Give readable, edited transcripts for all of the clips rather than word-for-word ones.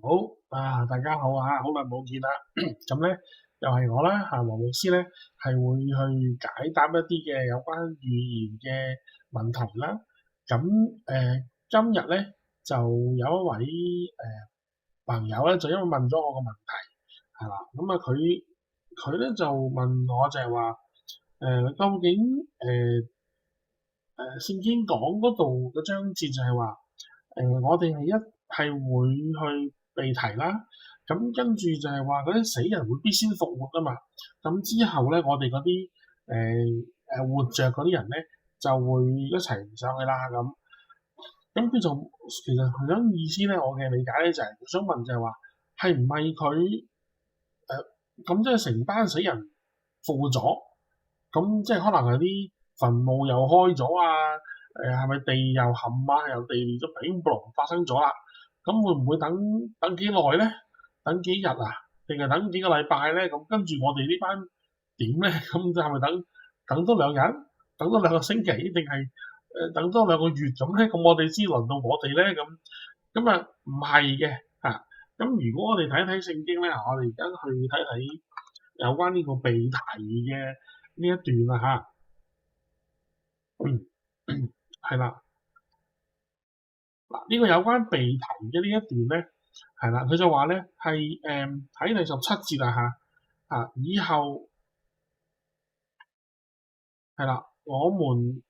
好大家好好耐冇見啦。咁咧又係我啦，黃牧師咧係會去解答一啲嘅有關語言嘅問題啦。咁今日咧就有一位朋友咧，就因為問咗我個問題係啦，咁啊佢咧就問我就係話究竟聖經講嗰度嘅章節就係話我哋係會去被提啦，咁跟住就係話嗰啲死人會必先復活啊嘛，咁之後咧我哋嗰啲活着嗰啲人咧就會一齊上去啦咁佢就其實佢想意思咧，我嘅理解咧就係、想問就係話係唔係佢咁即係成班死人復活咗，咁即係可能係啲墳墓又開咗啊，係咪地又陷啊，又地裂咗，砰嘣發生咗啦？咁會唔會等幾耐咧？等幾日啊？定係等幾個禮拜咧？咁跟住我哋呢班點咧？咁就係咪等多兩日，等多兩個星期，定係等多兩個月咁咧？咁我哋先輪到我哋咧？咁啊唔係嘅嚇。咁如果我哋睇睇聖經咧，我哋而家去睇睇有關呢個被提嘅呢一段啦係啦。嗱，呢個有關被提嘅呢一段咧，係啦，佢就話咧係喺第17節以後係啦，我們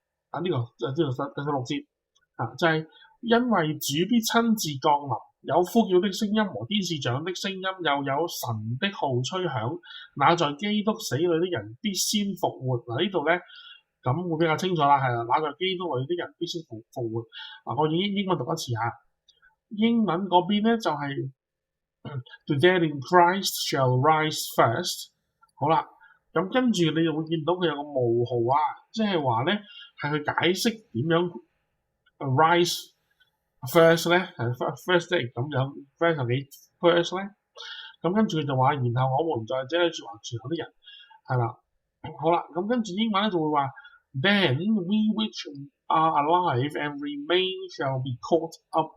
呢個就呢度第16節就係、因為主必親自降臨，有呼叫的聲音和天使長的聲音，又有神的號吹響，那在基督死裏的人必先復活。嗱呢度咧咁會比較清楚啦，係啦，那在基督裏的人必先復活。我以英文讀一次英文嗰邊咧就係、The dead in Christ shall rise first。好啦，咁跟住你就會見到佢有個冒號即係話咧係去解釋點樣rise first 咧，first 即係咁樣 first 係幾 first 咧？咁跟住佢就話，然後我們在這裏説話傳口啲人係啦，好啦，咁跟住英文咧就會話 Then we which are alive and remain shall be caught up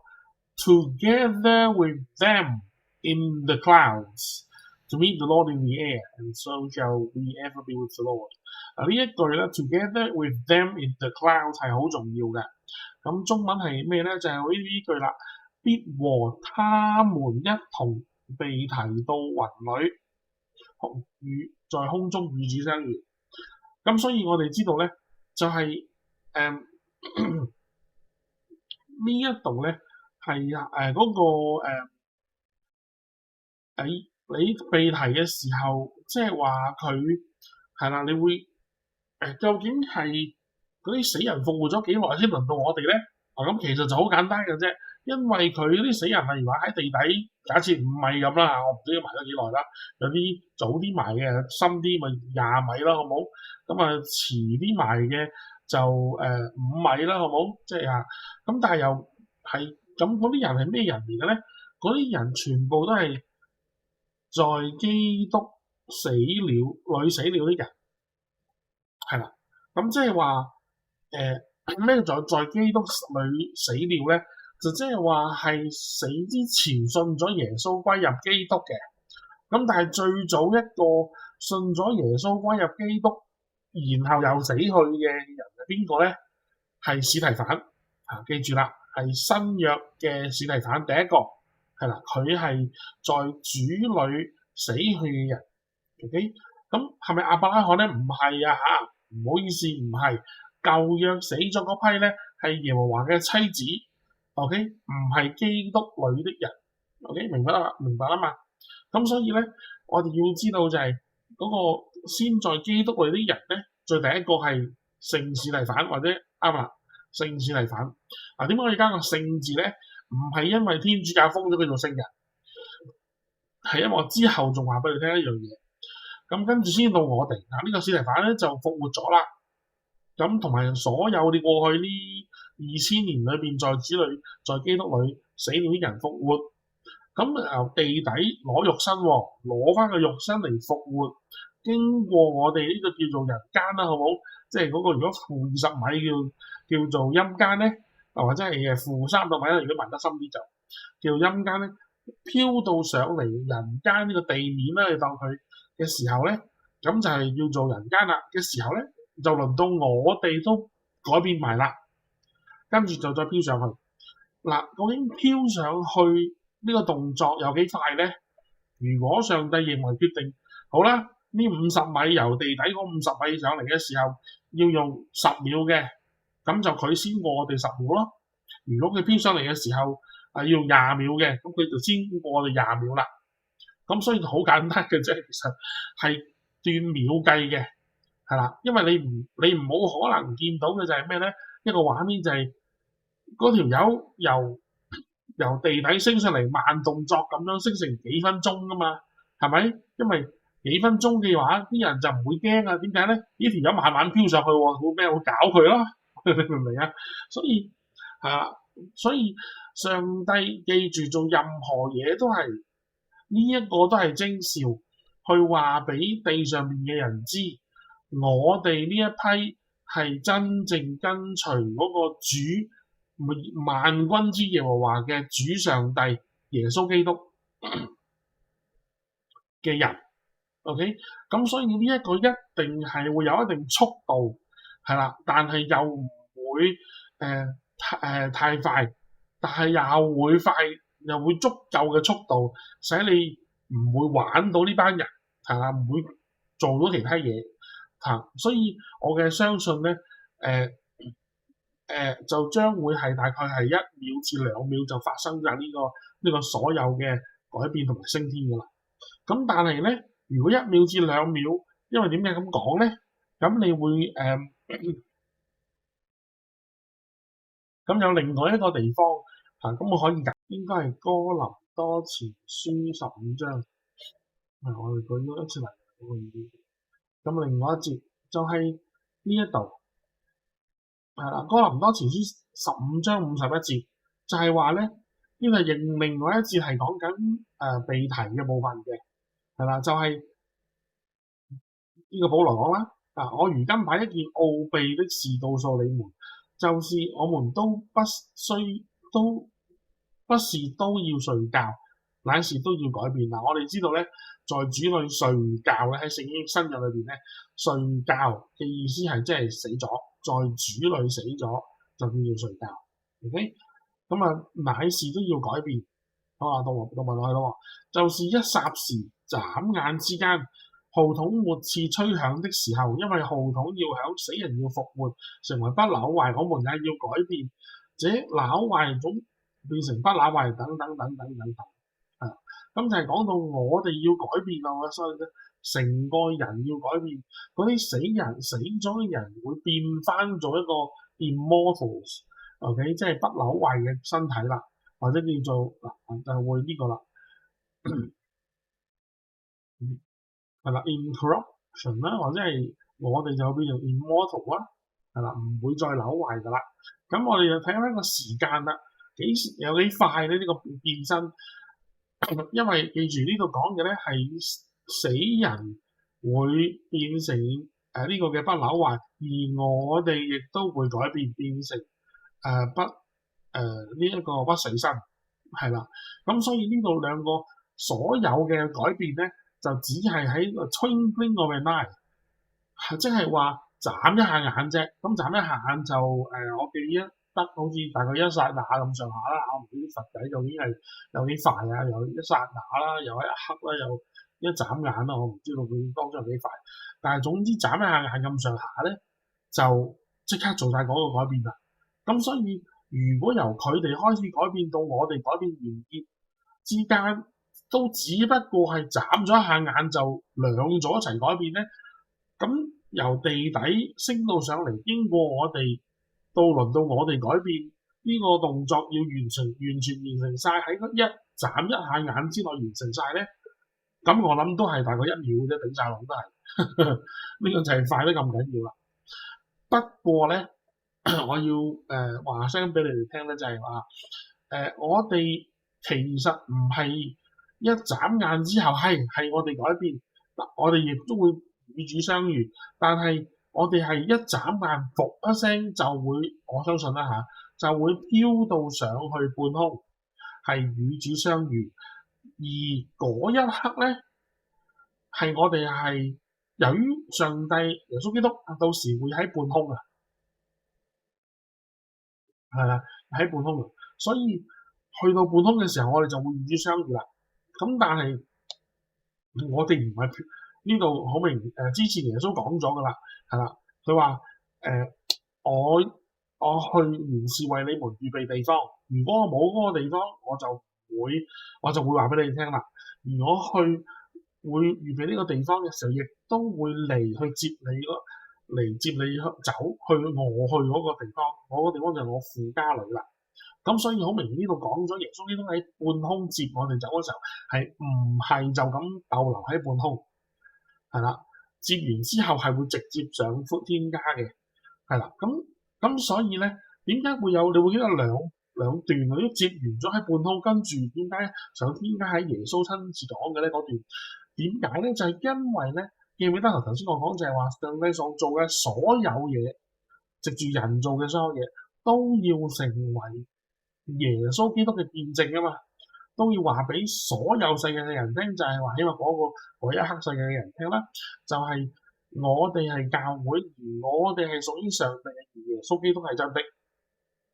together with them in the clouds to meet the Lord in the air, and so shall we ever be with the Lord。呢一句咧 ，together with them in the clouds 係好重要嘅。咁中文係咩咧？就係呢句啦，必和他們一同被提到雲裏，在空中與主相遇。咁所以我哋知道咧，就係呢一度咧係嗰個你被提嘅時候，即係話佢係啦，你會究竟係嗰啲死人復活咗幾耐先輪到我哋咧？咁其實就好簡單嘅啫，因為佢啲死人例如話喺地底，假設5米咁啦我唔知埋咗幾耐啦，有啲早啲埋嘅，深啲咪20米啦，好冇？咁遲啲埋嘅就5米啦，好冇？即係咁，但係又係咁嗰啲人係咩人嚟嘅咧？嗰啲人全部都係在基督死了裏死了的人，係啦，咁即係話咩在基督裏死了咧？就即係話係死之前信咗耶穌歸入基督嘅，咁但係最早一個信咗耶穌歸入基督，然後又死去嘅人係邊個咧？係司提反記住啦，係新約嘅司提反第一個。係啦，佢係在主裏死去嘅人。OK， 咁係咪亞伯拉罕咧？唔係唔好意思，唔係舊約死咗嗰批咧，係耶和華嘅妻子。OK， 唔係基督裏的人。OK， 明白啦嘛？咁所以咧，我哋要知道就係嗰個先在基督裏的人咧，最第一個係聖司提反或者啱啦，聖司提反。點解我要加個聖字咧？唔係因為天主教封咗佢做聖人，係因為我之後仲話俾你聽一樣嘢。咁跟住先到我哋呢個司提反咧就復活咗啦。咁同埋所有你過去呢2000年裏邊，在主裏、在基督裏死了啲人復活。咁由地底攞肉身攞翻個肉身嚟復活，經過我哋呢個叫做人間啦，好冇？即係嗰個如果負20米叫做陰間咧。或者係負30米啦，如果問得深啲就叫陰間咧，飄到上嚟人間呢個地面啦，你當佢嘅時候咧，咁就係叫做人間啦嘅時候咧，就輪到我哋都改變埋啦，跟住就再飄上去。嗱，究竟飄上去呢個動作有幾快咧？如果上帝認為決定好啦，呢50米由地底嗰50米上嚟嘅時候要用10秒嘅，咁就佢先過我哋10秒咯。如果佢飄上嚟嘅時候要用20秒嘅，咁佢就先過我哋20秒啦。咁所以好簡單嘅啫，其實係斷秒計嘅，係啦，因為你唔冇可能見到嘅就係咩咧？一個畫面就係嗰條友由地底升上嚟，慢動作咁樣升成幾分鐘噶嘛，係咪？因為幾分鐘嘅話，啲人就唔會驚啊。點解咧？呢條友慢慢飄上去喎，會咩會搞佢咯？你明唔明啊？所以所以上帝記住做任何嘢都係呢一個都係徵兆，去話俾地上面嘅人知，我哋呢一批係真正跟隨嗰個主萬軍之耶和華嘅主上帝耶穌基督嘅人。OK，咁所以呢一個一定係會有一定速度，係啦，但係又唔會太快，但係又會快，又會足夠嘅速度，使你唔會玩到呢班人，係啦，唔會做到其他嘢，所以我嘅相信咧，就將會係大概係1秒至2秒就發生咗呢個所有嘅改變同埋升天㗎啦。咁但係咧，如果1秒至2秒，因為點解咁講咧？咁你會咁有另外一個地方咁我可以揀，應該係哥林多前書15章。我哋舉咗一次嚟咁另外一節就係呢一度係啦，哥林多前書15章51節就係話咧，呢個係另外一節係講緊被提嘅部分嘅，係啦，就係呢個保羅講啦。我如今把一件奧秘的事告訴你們，就是我們都不是都要睡覺，乃是都要改變。我哋知道咧，在主裏睡覺咧，喺聖經新約裏邊咧，睡覺嘅意思係即係死咗，在主裏死咗就叫做睡覺。OK， 咁乃是都要改變。好啊，讀埋落去咯，就是一霎時眨眼之間，號筒末次吹響的時候，因為號筒要響，死人要復活，成為不朽壞，我們也要改變，這朽壞總變成不朽壞，等等等等等等。咁就係講到我哋要改變咯，所以咧，成個人要改變，嗰啲死咗嘅人會變翻做一個 immortals，OK， 即係不朽壞嘅身體啦，或者叫做就會呢個啦，係啦 incorruption 啦，或者係我哋就變做 immortal 啦，係啦，唔會再朽壞噶啦。咁我哋就睇翻個時間啦，幾時有幾快咧？呢個變身。因為記住呢度講嘅咧係死人會變成呢個嘅不朽壞，而我哋亦都會改變成呢一個不死身，係啦。咁所以呢度兩個所有嘅改變咧，就只係喺個 twinkling of an eye，即係話眨一下眼啫。咁眨一下眼就我記得好似大概一剎那咁上下啦。我唔知啲佛仔究竟係有幾快啊？有一剎那啦，又一刻啦，又一眨眼啦。我唔知道佢當中有幾快，但係總之眨一下眼咁上下咧，就即刻做晒嗰個改變啦。咁所以如果由佢哋開始改變到我哋改變完結之間，都只不過係眨咗一下眼就兩咗一齊改變咧，咁由地底升到上嚟，經過我哋。到輪到我哋改變呢個動作要完全完成晒，喺一眨一下眼之內完成晒咧，咁我諗都係大概1秒啫，頂晒籠都係，呢個就係快得咁緊要啦。不過咧，我要話聲俾你哋聽咧，就係話我哋其實唔係一眨眼之後係我哋改變嗱，我哋亦都會與主相遇，但係。我哋係一眨眼，伏一聲就會，我相信啦就會飄到上去半空，係與主相遇。而嗰一刻咧，係我哋係由於上帝耶穌基督到時會喺半空啊，係啦，喺半空啊，所以去到半空嘅時候，我哋就會與主相遇啦。咁但係我哋唔係呢度好明之前耶穌講咗噶啦，係啦，佢話我去原是為你們預備地方，如果我冇嗰個地方，我就會話俾你聽啦。如果去會預備呢個地方嘅時候，亦都會嚟接你走去我去嗰個地方，我個地方就係我父家裏啦。咁所以好明顯呢度講咗耶穌基督喺半空接我哋走嘅時候，係唔係就咁逗留喺半空？係啦，接完之後係會直接上天家嘅，係啦。咁所以咧，點解會有？你會記得兩段啊？都接完咗喺半空，跟住點解上天家喺耶穌親自講嘅咧？嗰段點解咧？就係因為咧，記唔記得頭先我講就係話上帝所做嘅所有嘢，藉住人做嘅所有嘢，都要成為耶穌基督嘅見證啊嘛，都要話俾所有世界嘅人聽，就係話，因為嗰一刻世界嘅人聽啦，就係我哋係教會，而我哋係屬於上帝嘅，而耶穌基督係真的，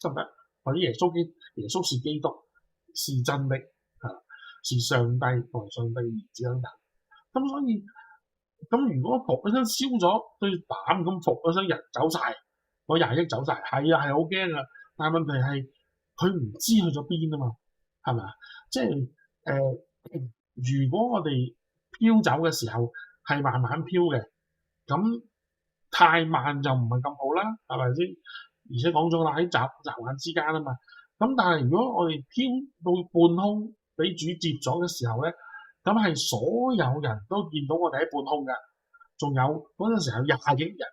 得唔得？或者耶穌是基督，是真的，是上帝同上帝兒子等等。咁所以咁如果噗一聲燒咗對膽咁噗一聲人走晒，嗰20億走晒，係啊係好驚啊！但係問題係佢唔知去咗邊啊嘛，係咪啊？即係如果我哋飄走嘅時候係慢慢飄嘅，咁太慢就唔係咁好啦，係咪先？而且講咗啦，喺眨眼之間啊嘛。咁但係如果我哋飄到半空俾主接咗嘅時候咧，咁係所有人都見到我哋喺半空㗎。仲有嗰陣時候有20億人、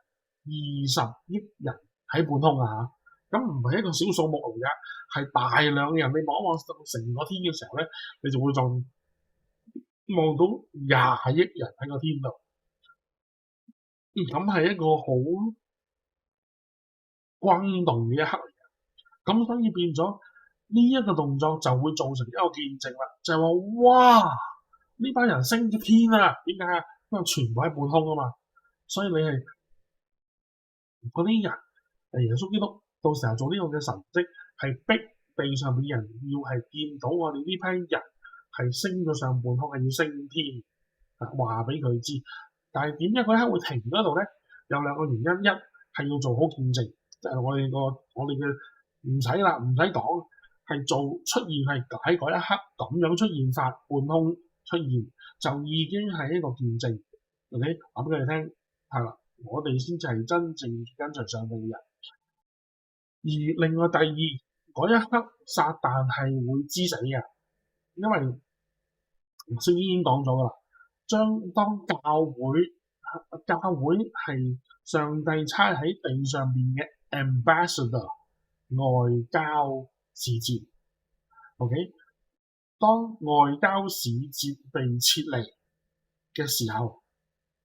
20億人喺半空啊，咁唔係一個小數目嚟㗎，係大量嘅人。你望一望成個天嘅時候咧，你就會仲望到20億人喺個天度。咁係一個好轟動嘅一刻嚟嘅。咁所以變咗呢一個動作就會造成一個見證啦，就係話哇，呢班人升咗天啊！點解啊？因為全部喺半空啊嘛，所以你係嗰啲人，耶穌基督到時候做呢個嘅神蹟，係逼地上嘅人要係見到我哋呢批人係升咗上半空，係要升天，話俾佢知。但係點解嗰一刻會停嗰度咧？有兩個原因，一係要做好見證，即係我哋嘅唔使啦，唔使講，係出現係喺嗰一刻咁樣出現法，半空出現就已經係一個見證。OK，話俾佢哋聽，係啦，我哋先至係真正跟隨上帝嘅人。而另外第二嗰一刻，撒旦係會知死嘅，因為聖經已經講咗噶啦，當教會係上帝差喺地上邊嘅 ambassador 外交使節。OK， 當外交使節被撤離嘅時候，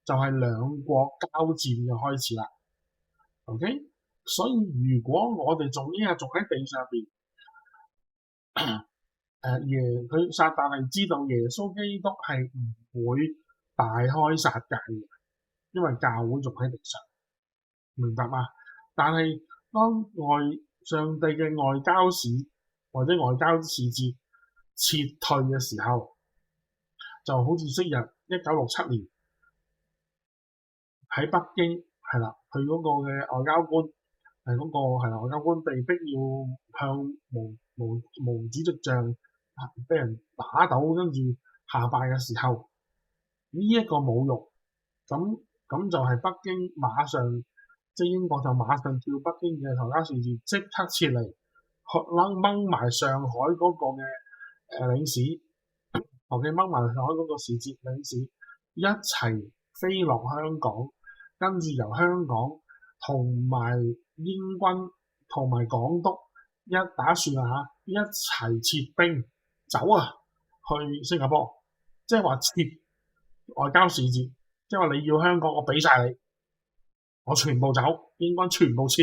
就係兩國交戰嘅開始啦。OK， 所以如果我哋仲喺地上邊，佢撒旦係知道耶穌基督係唔會大開殺戒嘅，因為教會仲喺地上，明白嗎？但係當上帝嘅外交使或者外交使節撤退嘅時候，就好似昔日1967年喺北京係啦，佢嗰個嘅外交官係嗰個係外交官被逼要向毛主席像俾人打倒，跟住下拜嘅時候，呢一個侮辱，咁就係北京馬上即係英國就馬上叫北京嘅外交使節即刻撤離，掹埋上海嗰個嘅領事，後期掹埋上海嗰個使節領事一齊飛落香港，跟住由香港同埋英軍同埋港督打算一齊撤兵走去新加坡，即係話撤外交使節，即係話你要香港我俾晒你，我全部走，英軍全部撤。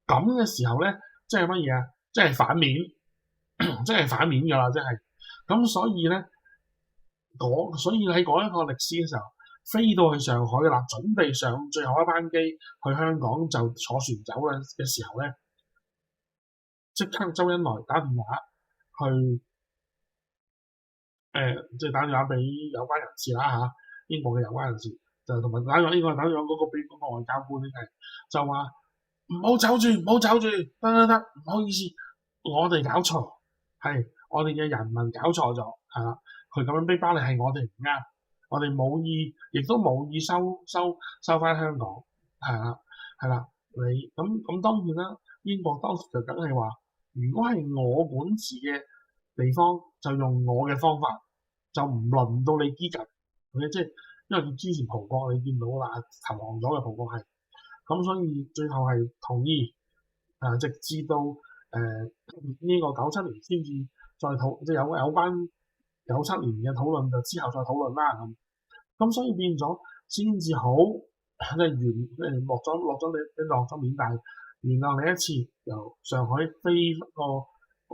咁嘅時候咧，即係乜嘢啊？即係反面，即係反面㗎啦，即係咁所以喺嗰一個歷史嘅時候，飛到去上海啦，準備上最後一班機去香港就坐船走嘅時候咧，即刻周恩來打電話去即係打電話俾有關人士啦嚇，英國嘅有關人士就同埋打電話嗰個俾嗰個外交官咧，就話唔好走住，唔好走住，得，唔好意思，我哋搞錯，係我哋嘅人民搞錯咗，係啦，佢咁樣逼巴你係我哋唔啱，我哋冇意，亦都冇意收翻香港，係啦，你咁當然啦，英國當時就梗係話，如果係我管治嘅地方，就用我嘅方法。就唔輪到你基緊，即係因為佢之前葡國你見到啦，投降咗嘅葡國係，咁所以最後係同意，直至到呢個97年先至再討，即係有關97年嘅討論就之後再討論啦咁所以變咗先至好，即係落咗面，但係原諒你一次由上海飛個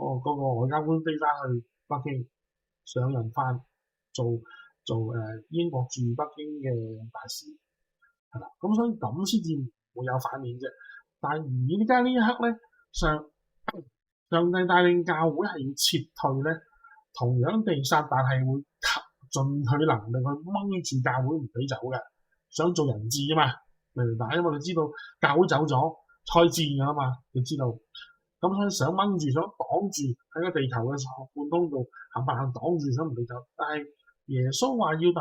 外交官飛翻去北京上任翻。做英國駐北京嘅大使，係啦，咁所以咁先至會有反面啫。但係而家呢一刻咧，上帝帶領教會係要撤退咧，同樣地撒旦係會盡佢能力去掹住教會唔俾走嘅，想做人質啊嘛，明唔明白？因為你知道教會走咗開戰㗎啦嘛，你知道，咁所以想掹住，想擋住喺個地球嘅半空度冚唪唥擋住，想唔俾走，但係耶穌話要帶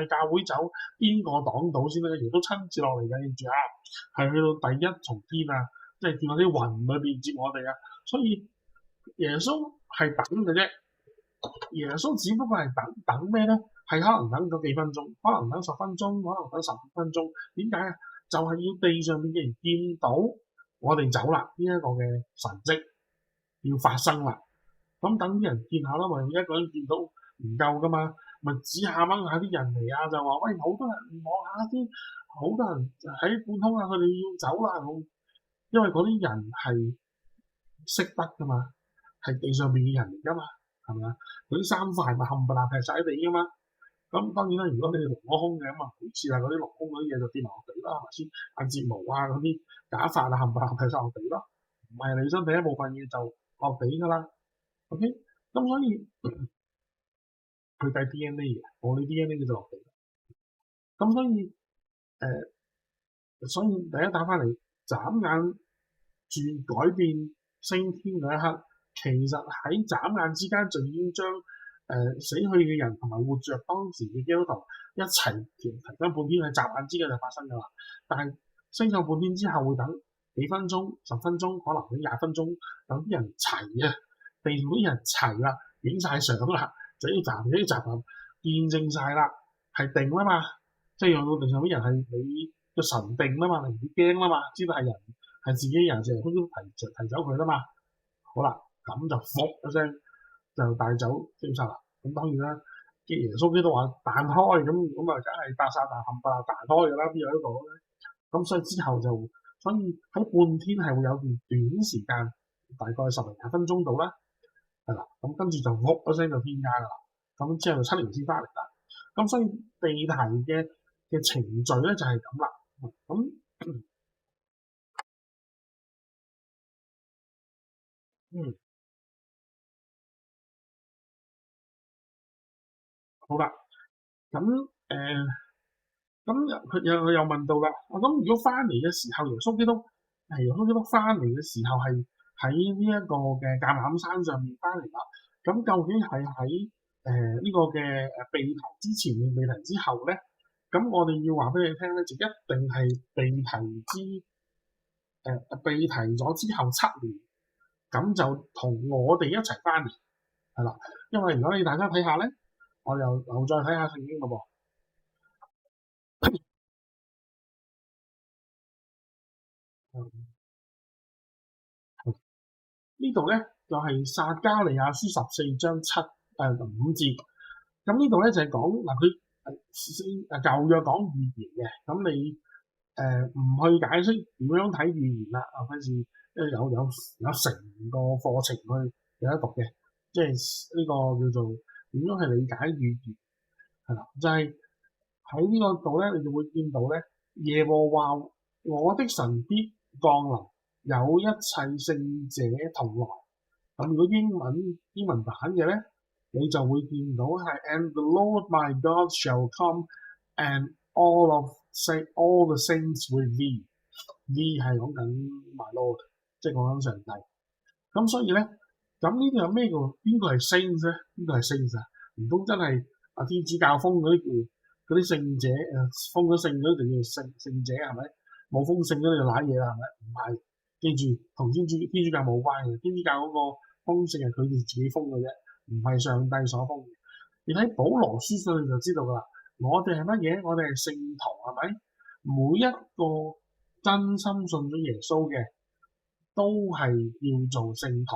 教會走，邊個擋到先得？耶穌親自落嚟嘅，記住啊，係去到第一重天啊，即係見到啲雲裏邊接我哋啊，所以耶穌係等嘅啫。耶穌只不過係等咩咧？係可能等咗幾分鐘，可能等10分鐘，可能等15分鐘。點解啊？就係要地上面嘅人見到我哋走啦，呢一個嘅神蹟要發生啦。咁等啲人見下啦，咪一個人見到唔夠噶嘛，咪指下掹下啲人嚟啊，就話喂，好多人望下先，好多人喺半空啊，佢哋要走啦咁，因為嗰啲人係識得噶嘛，係地上面嘅人嚟噶嘛，係咪啊？嗰啲3塊咪冚唪唥劈晒喺地噶嘛。咁當然啦，如果你係隆空嘅咁啊，好似係嗰啲隆空嗰啲嘢就跌落地啦，係咪先？眼睫毛啊嗰啲假髮啊冚唪唥劈晒落地咯，唔係你身體一部分嘢就落地㗎啦。OK，咁所以佢計 DNA 嘅，我哋 DNA 就落地。咁所以第一打翻嚟眨眼轉改變升天嗰一刻，其實喺眨眼之間就已經將死去嘅人同埋活着當時嘅基督徒一齊提升半天，喺眨眼之間就發生㗎啦。但係升上半天之後會等幾分鐘、10分鐘，可能到20分鐘，等啲人齊啊，地上啲人齊啦，影晒相啦，就要站見證晒啦，係定啦嘛，即係用到地上啲人係你個神定啦嘛，你唔會驚啦嘛，知道係人係自己人，就係提走佢啦嘛。好啦，咁就伏一聲就帶走追殺啦。咁當然啦，耶穌基督話彈開咁啊，梗係搭撒旦冚唪唥彈開㗎啦，邊有得講咧？咁所以之後就，所以喺半天係會有段短時間，大概10零20分鐘到啦，係啦。咁跟住就伏一聲就天家㗎啦。咁之後就7年先翻嚟啦。咁所以地提嘅程序咧就係咁啦。咁好啦，咁咁佢又問到啦，咁如果翻嚟嘅時候，耶穌基督翻嚟嘅時候係喺呢一個嘅橄欖山上面翻嚟啦，咁究竟係喺呢個嘅被提之前定被提之後咧？咁我哋要話俾你聽咧，就一定係被提咗之後7年，咁就同我哋一齊翻嚟，係啦。因為如果你大家睇下咧，我又再睇下聖經咯噃。呢度咧就係撒迦利亞書14章5節。咁呢度咧就係講嗱，佢舊約講預言嘅，咁你唔去解釋點樣睇預言啦，費事因為有成個課程去有得讀嘅，即係呢個叫做點樣去理解語言係啦，就係喺呢個度咧，你就會見到咧，耶和華我的神必降臨，有一切聖者同來。咁如果英文版嘅咧，你就會見到係 And the Lord my God shall come and all the saints with thee。thee 係講緊 my Lord，即係講緊上帝。咁所以咧，咁呢度有咩叫邊個係 saints 咧？邊個係 saints 啊？唔通真係天主教封嗰啲聖者封咗聖嗰啲就叫聖者係咪？冇封聖嗰啲就賴嘢啦係咪？唔係，記住同天主教冇關嘅，天主教嗰個封聖係佢哋自己封嘅啫，唔係上帝所封嘅。你睇保羅書信你就知道㗎啦，我哋係乜嘢？我哋係聖徒係咪？每一個真心信咗耶穌嘅都係要做聖徒。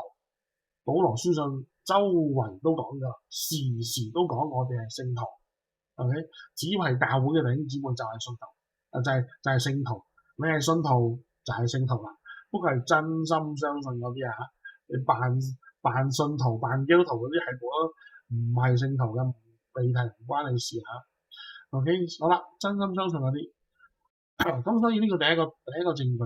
保羅書信周圍都講㗎，時時都講我哋係聖徒。OK， 只要係教會嘅弟兄姊妹就係信徒，就係聖徒。你係信徒就係聖徒啦。不過係真心相信嗰啲啊，你扮信徒、扮基督徒嗰啲係冇得唔係聖徒嘅，離題唔關你事嚇。OK， 好啦，真心相信嗰啲。咁所以呢個第一個證據。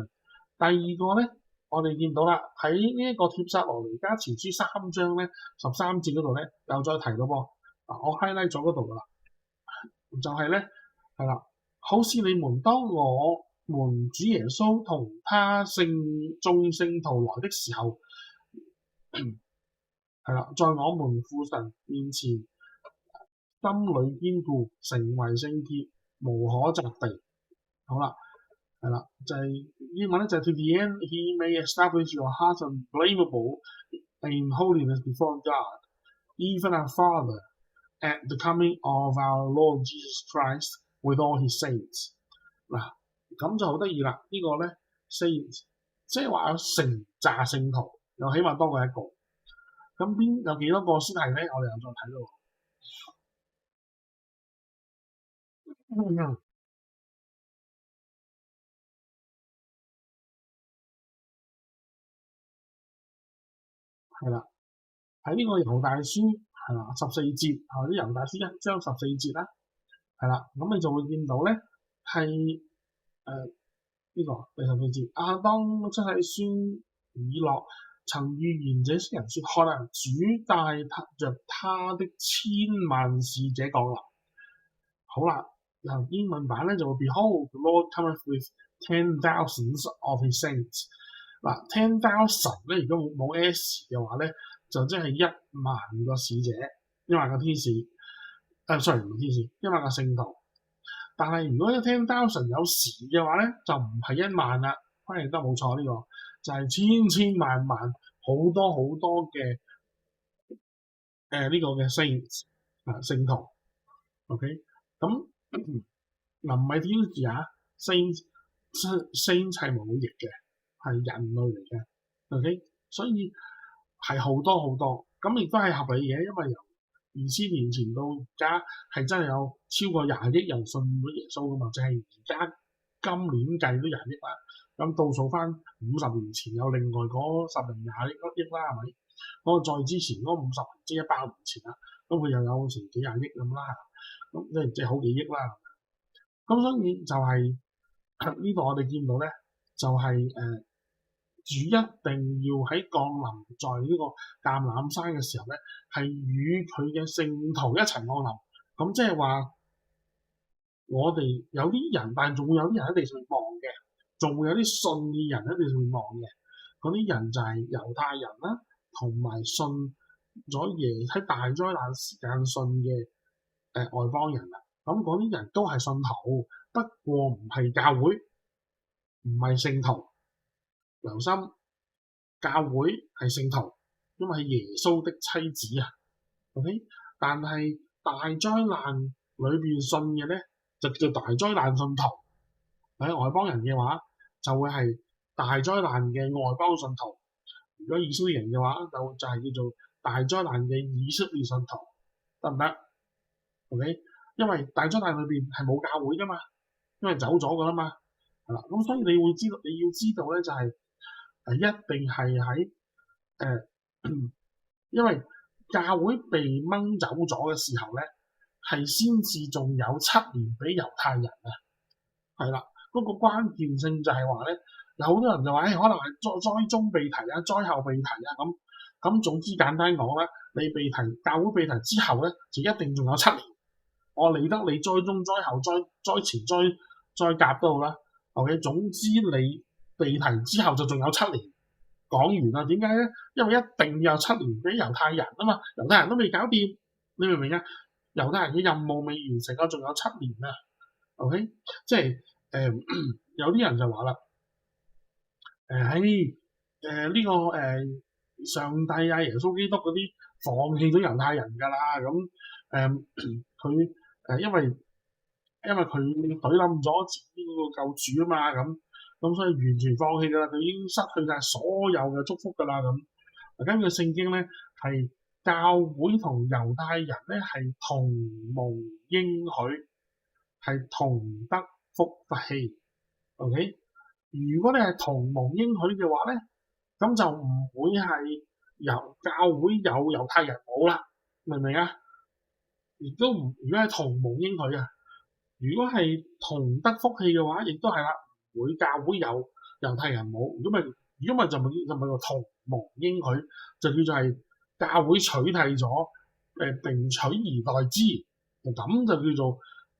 第二個咧，我哋見到啦，喺呢一個帖撒羅尼迦前書3章咧13節嗰度咧，又再提到噃。我 highlight 咗嗰度噶啦，就係咧係啦，好似你們當我們主耶穌同他眾聖徒來的時候，係啦，在我們父神面前心裏堅固，成為聖潔，無可責備。好啦，係啦，就係英文咧就係 To the end he may establish your hearts unblameable in holiness before God, even our Father, at the coming of our Lord Jesus Christ with all his saints。嗱，咁就好得意啦，呢個咧 saints 即係話有成紮聖徒，又起碼多過一個。咁有幾多個先係咧？我哋又再睇到。係啦，喺呢個猶大書係啦14節，或者猶大書1章14節啦，係啦，咁你就會見到咧係呢個第14節，亞當出世孫以諾曾預言這些人說：看啊，主帶着他的1000萬使者降臨。好啦，英文版咧就會 Behold, the Lord cometh with 10,000s of his saints。嗱 10,000 咧，如果冇 S 嘅話咧，就即係1萬個使者，1萬個天使。sorry 唔係天使，1萬個聖徒。但係如果10,000有時嘅話咧，就唔係1萬啦。翻譯得冇錯，呢個就係千萬好多好多嘅呢個嘅 saints 聖徒。OK， 咁嗱唔係天使啊 ，saints 係冇譯嘅。係人類嚟嘅 ，OK， 所以係好多好多，咁亦都係合理嘅，因為由2000年前到而家係真係有超過20億人信咗耶穌噶嘛，就係而家今年計都20億啦，咁倒數翻50年前有另外嗰10零20億啦，係咪？嗰個再之前嗰50年即係100年前啦，咁佢又有成幾廿億咁啦，咁即係好幾億啦，咁所以就係呢度我哋見到咧，就係主一定要喺降臨在呢個橄欖山嘅時候咧，係與佢嘅聖徒一齊降臨。咁即係話，我哋有啲人，但係仲會有啲人喺地上面望嘅，仲會有啲信嘅人喺地上面望嘅。嗰啲人就係猶太人啦，同埋信咗耶喺大災難時間信嘅外邦人啦。咁嗰啲人都係信徒，不過唔係教會，唔係聖徒。留心，教會係聖徒，因為係耶穌的妻子啊。OK， 但係大災難裏邊信嘅咧，就叫大災難信徒。喺外邦人嘅話，就會係大災難嘅外邦信徒。如果以色列人嘅話，就係叫做大災難嘅以色列信徒，得唔得 ？OK， 因為大災難裏邊係冇教會噶嘛，因為走咗噶啦嘛，係啦。咁所以你要知道咧，就係、一定係喺因為教會被掹走咗嘅時候咧，係先至仲有7年俾猶太人啊，係啦，嗰、個關鍵性就係話咧，有好多人就話，可能係災中被提啊，災後被提啊咁。咁總之簡單講啦，你被提教會被提之後咧，就一定仲有7年。我理得你災中災後災前災甲都好啦。OK， 總之你被提之後就仲有7年。講完啦，點解咧？因為一定要有7年俾猶太人啊嘛，猶太人都未搞掂，你明唔明啊？猶太人嘅任務未完成啊，仲有7年啊。OK， 即係有啲人就話啦，呢個上帝啊，耶穌基督嗰啲放棄咗猶太人㗎啦，咁佢因為佢懟冧咗自己嗰個救主啊嘛，咁所以完全放棄㗎啦，佢已經失去晒所有嘅祝福㗎啦咁。根據聖經咧，係教會同猶太人咧係同蒙應許，係同得福氣。OK， 如果你係同蒙應許嘅話咧，咁就唔會係教會有猶太人冇啦，明唔明啊？亦都唔，如果係同蒙應許啊，如果係同得福氣嘅話，亦都係啦，唔會教會有猶太人冇。如果咪就咪個同蒙應許，就叫做係教會取締咗並取而代之，咁就叫做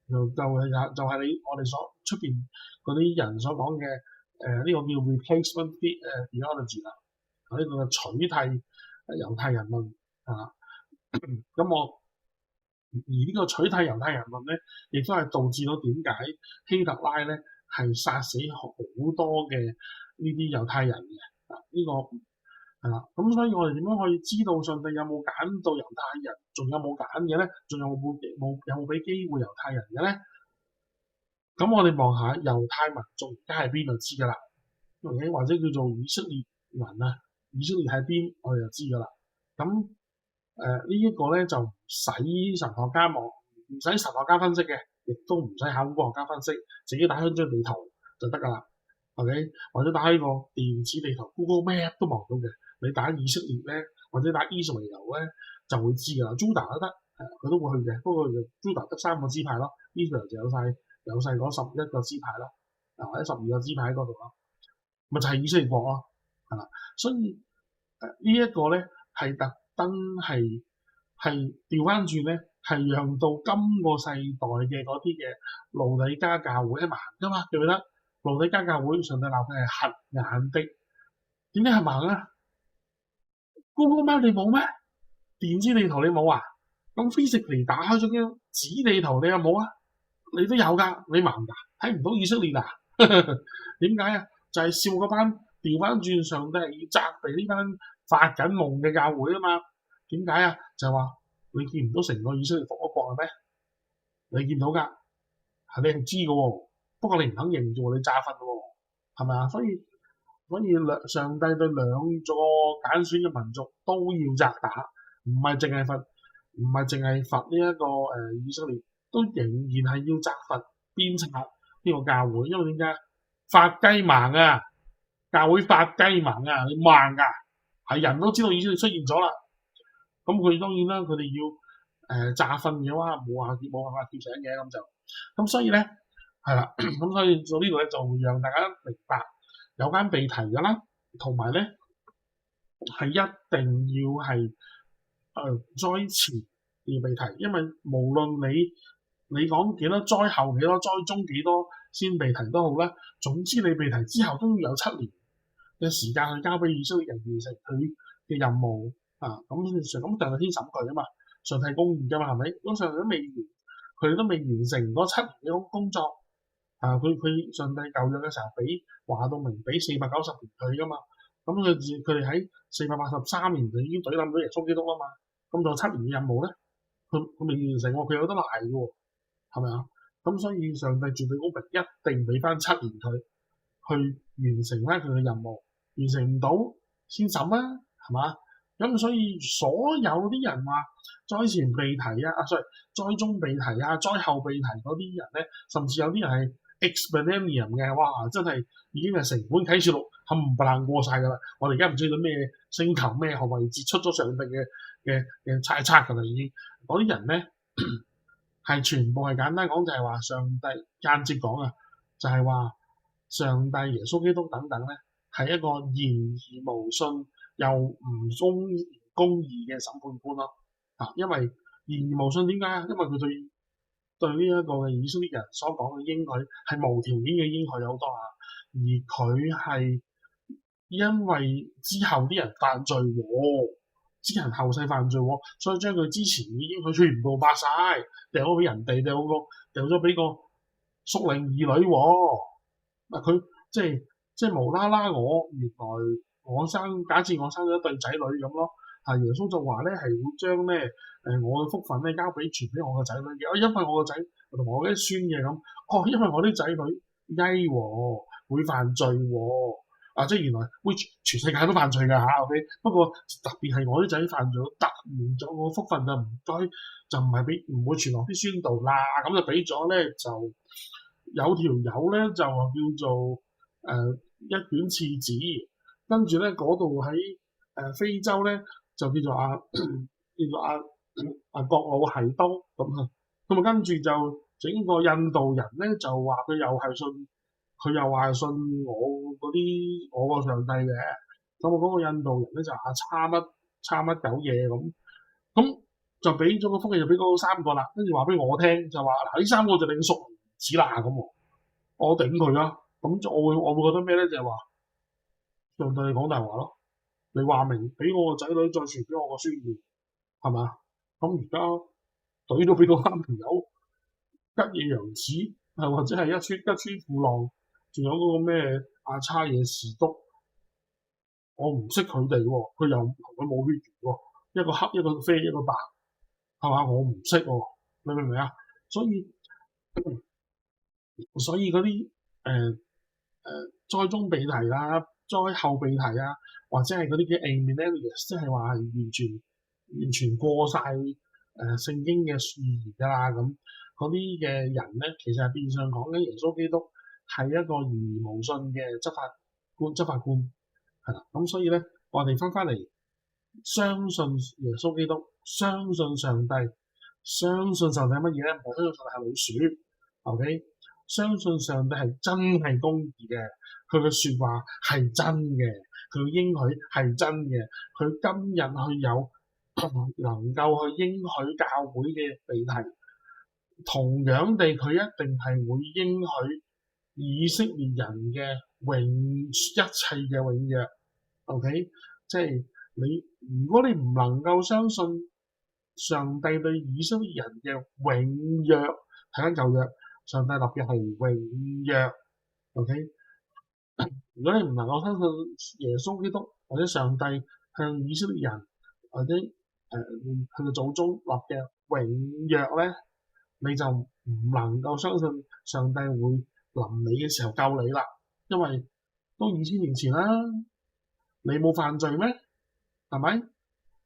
就係我哋所出邊嗰啲人所講嘅呢個叫 replacement theology 啦，呢個取締猶太人論啊。咁而呢個取締猶太人論咧，亦都係導致到點解希特拉咧係殺死好多嘅呢啲猶太人嘅啊？呢個係啦，咁所以我哋點樣可以知道上帝有冇揀到猶太人，仲有冇揀嘅咧？仲有冇俾機會猶太人嘅咧？咁我哋望下猶太民族而家喺邊就知㗎啦，或者叫做以色列人啊，以色列喺邊我哋就知㗎啦。咁呢一個咧就唔使神學家望，唔使神學家分析嘅，亦都唔使考古學家分析，自己打開張地圖就得㗎啦。OK， 或者打開個電子地圖 Google Map 都望到嘅。你打以色列咧，或者打以色列咧，就會知㗎啦。Judah 都得，佢都會去嘅。不過 Judah 得3個支派咯，以色列就有晒嗰11個支派啦，或者12個支派喺嗰度咯，咪就係以色列國咯，係啦。所以呢一個咧係特登係調翻轉咧，係讓到今個世代嘅嗰啲嘅路底加教會係盲㗎嘛，記唔記得？路底加教會上帝鬧佢係瞎眼的，點解係盲啊？Google Map 你冇咩？電子地圖你冇啊？咁 physically 打開咗張紙地圖你有冇啊？你都有㗎，你盲㗎，睇唔到以色列啊？點解啊？就係笑嗰班調翻轉上帝係要責備呢班發緊夢嘅教會啊嘛？點解啊？就係話你見唔到成個以色列復咗國係咩？你見到㗎，係你係知㗎喎。不過你唔肯認住，你詐瞓喎，係咪啊？所以上帝對兩個揀選嘅民族都要責打，唔係淨係罰呢一個以色列，都仍然係要責罰鞭策呢個教會，因為點解？發雞盲啊，教會發雞盲啊，你盲㗎，係人都知道以色列出現咗啦。咁佢當然啦，佢哋要詐瞓嘅話，冇辦法叫醒嘅咁所以咧。係啦，咁所以到呢度咧就會讓大家明白有關被提嘅啦，同埋咧係一定要係災前要被提，因為無論你講幾多災後幾多災中幾多先被提都好啦，總之你被提之後都要有7年嘅時間去交俾以色列人完成佢嘅任務啊，咁上帝先審佢啊嘛，上帝公義㗎嘛係咪？咁上帝都未完，佢哋都未完成嗰7年嘅工作。佢上帝舊約嘅時候話到明俾490年佢噶嘛，咁佢哋喺483年就已經懟冧咗耶穌基督啦嘛，咁仲有7年嘅任務咧，佢未完成喎，佢有得賴嘅喎，係咪啊？咁所以上帝絕對公平，一定俾翻7年佢去完成翻佢嘅任務，完成唔到先審啦，係嘛？咁所以所有啲人話災前被提災中被提啊，災後被提嗰啲人咧，甚至有啲人係expansive 嘅，哇！真係已經係成本啟示錄冚唪唥過晒㗎啦。我哋而家唔知道咩星球咩個位置，出咗上帝嘅猜測㗎啦已經。嗰啲人咧係全部係簡單講就係話上帝間接講啊，就係話上帝耶穌基督等等咧係一個言而無信又唔公義嘅審判官咯。因為言而無信點解啊？因為佢對呢一個嘅以色列人所講嘅應許係無條件嘅應許有好多啊，而佢係因為之後啲人犯罪喎，之人後世犯罪喎，所以將佢之前嘅應許全部白晒，掉咗俾人哋，掉咗俾個屬靈兒女喎。佢即係無啦啦，原來假設我生咗一對仔女咁咯，耶穌就話咧係會將咧我嘅福分咧傳俾我個仔女嘅，因為我個仔同我啲孫嘅咁，因為我啲仔女曳喎，會犯罪喎，即係原來會全世界都犯罪㗎嚇，OK，不過特別係我啲仔犯罪，突然咗個福分就唔該，就唔會傳落啲孫度啦，咁就俾咗咧就有條友咧就叫做一卷廁紙，跟住咧嗰度喺非洲咧就叫做國魯係都咁啊，跟住就整個印度人咧就話佢又係信我個上帝嘅，咁我嗰個印度人咧就差乜狗嘢咁就俾咗個福氣就俾嗰三個啦，跟住話俾我聽就話嗱呢三個就你嘅屬靈子啦咁，我頂佢啦，咁我會覺得咩咧就係話上帝你講大話咯，你話明俾我個仔女再傳俾我個孫兒係嘛？咁而家懟咗俾嗰三條友吉野洋子或者係一村富浪，仲有嗰個咩叉野士督，我唔識佢哋喎，佢又同佢冇血緣喎，一個黑一個啡一個白係嘛？我唔識喎，你明唔明啊？所以嗰啲災中被提啦、災後被提啊，或者係嗰啲嘅 amillennials，即係話係完全過晒聖經嘅預言㗎啦咁，嗰啲嘅人咧，其實係變相講緊耶穌基督係一個言而無信嘅執法官係啦，咁所以咧，我哋翻嚟相信耶穌基督，相信上帝，相信上帝乜嘢咧？唔係相信上帝係老鼠 ，OK？相信上帝係真係公義嘅，佢嘅説話係真嘅，佢嘅應許係真嘅，佢今日去有能夠去應許教會嘅被提，同樣地佢一定係會應許以色列人嘅一切嘅永約 ，OK？即係如果你唔能夠相信上帝對以色列人嘅永約，睇緊舊約。上帝立嘅係永約 ，OK？如果你唔能夠相信耶穌基督或者上帝向以色列人或者佢嘅祖宗立嘅永約咧，你就唔能夠相信上帝會臨你嘅時候救你啦，因為都2000年前啦，你冇犯罪咩？係咪？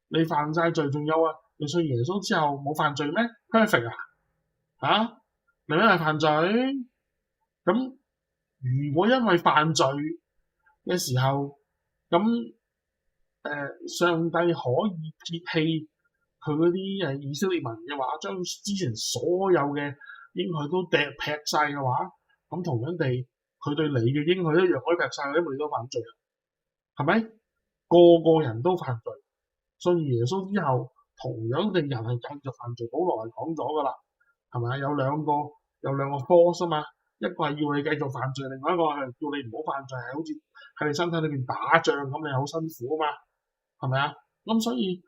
你犯晒罪，仲有你信耶穌之後冇犯罪咩 ？Perfect 啊？你因為犯罪，咁如果因為犯罪嘅時候，咁上帝可以撇棄佢嗰啲以色列民嘅話，將之前所有嘅應許都劈晒嘅話，咁同樣地，佢對你嘅應許一樣可以劈晒，因為你都犯罪，係咪？個個人都犯罪，信耶穌之後，同樣地人係繼續犯罪。保羅係講咗㗎啦，係咪？有兩個 force 啊嘛，一個係要你繼續犯罪，另外一個係叫你唔好犯罪，係好似喺你身體裏邊打仗咁，你好辛苦啊嘛，係咪啊？咁所以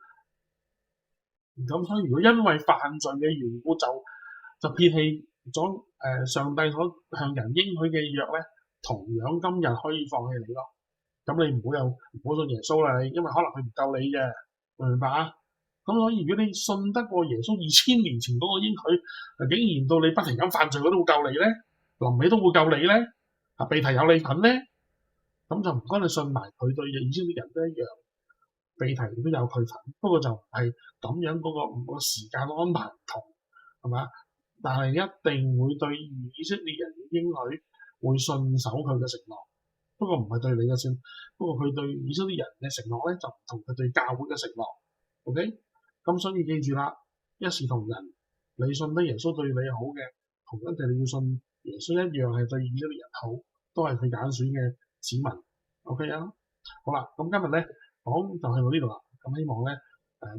如果因為犯罪嘅緣故就撇棄咗上帝所向人應許嘅約咧，同樣今日可以放棄你咯。咁你唔好信耶穌啦，因為可能佢唔救你嘅，明白啊？咁所以如果你信得過耶穌2000年前嗰個應許，竟然到你不停咁犯罪，佢都會救你咧，臨尾都會救你咧，被提有你份咧，咁就唔該你信埋佢對以色列人都一樣，被提都有佢份，不過就唔係咁樣嗰個時間安排唔同，係嘛？但係一定會對以色列人嘅應許會信守佢嘅承諾。不過唔係對你嘅算，不過佢對以色列人嘅承諾咧就唔同佢對教會嘅承諾。OK，咁所以記住啦，一視同仁，你信得耶穌對你好嘅，同樣地你要信耶穌一樣係對以色列人好，都係佢揀選嘅子民。OK 啊，好啦，咁今日咧講就去到呢度啦。咁希望咧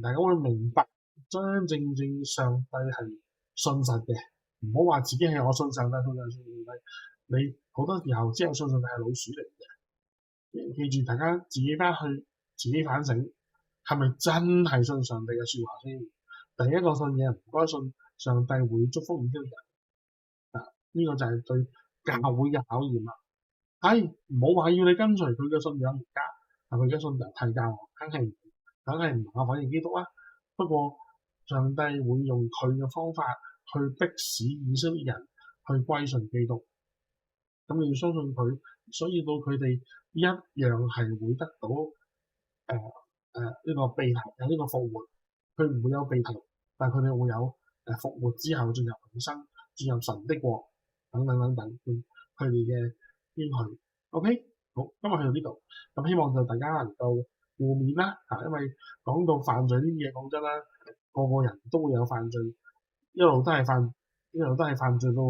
大家會明白真真正正上帝係信實嘅，唔好話自己係我信上帝，信上帝，信上帝。你好多時候只有信上帝係老鼠嚟嘅。記住大家自己翻去自己反省，係咪真係信上帝嘅説話先？第一個信嘢唔該信上帝會祝福以色列人啊！呢個就係對教會嘅考驗啦。唔好話要你跟隨佢嘅信仰而家，佢而家信猶太教，梗係唔係反映基督啦。不過上帝會用佢嘅方法去迫使以色列人去歸順基督。咁你要相信佢，所以到佢哋一樣係會得到呢個被提有呢個復活。佢唔會有被提，但係佢哋會有復活之後進入永生，進入神的國等等等等，佢哋嘅應許。OK， 好，今日去到呢度，咁希望就大家能夠互勉啦嚇，因為講到犯罪呢啲嘢，講真啦，個個人都會有犯罪，一路都係犯罪到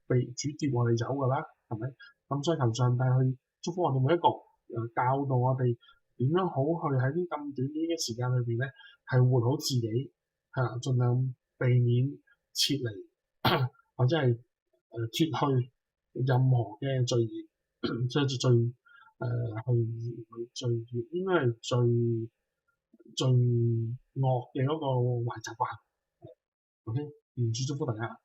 被主接我哋走㗎啦，係咪？咁所以求上帝去祝福我哋每一個，教導我哋點樣好去喺啲咁短嘅時間裏邊咧，係活好自己，係啦，盡量避免撤離或者係脱去任何嘅罪孽，即係罪去罪孽應該係最惡嘅嗰個壞習慣。OK，願主祝福大家。